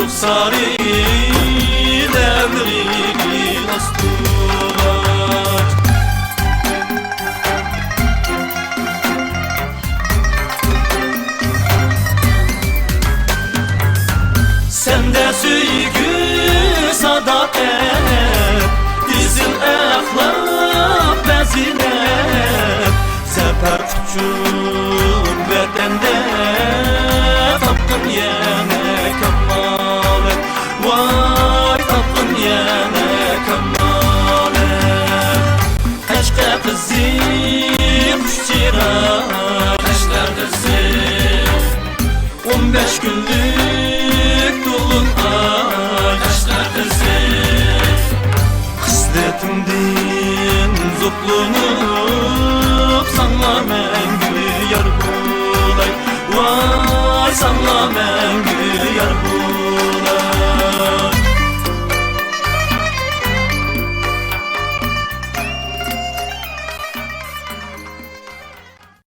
Ruhsarı devri astular. Sende süygü sadaket, dizil əxlaq bəzinət, Zəfər uçur vətəndə tapqın yenə kəmalət. Vay tapqın yenə kəmalət. Əşqə qızı xuşçiray, əşqə qızı 15 günlük dolun ay, əşqə qızı xisletimdin zoplunup sanla məngü yar bulay. Vay sanla məngü yar bulay.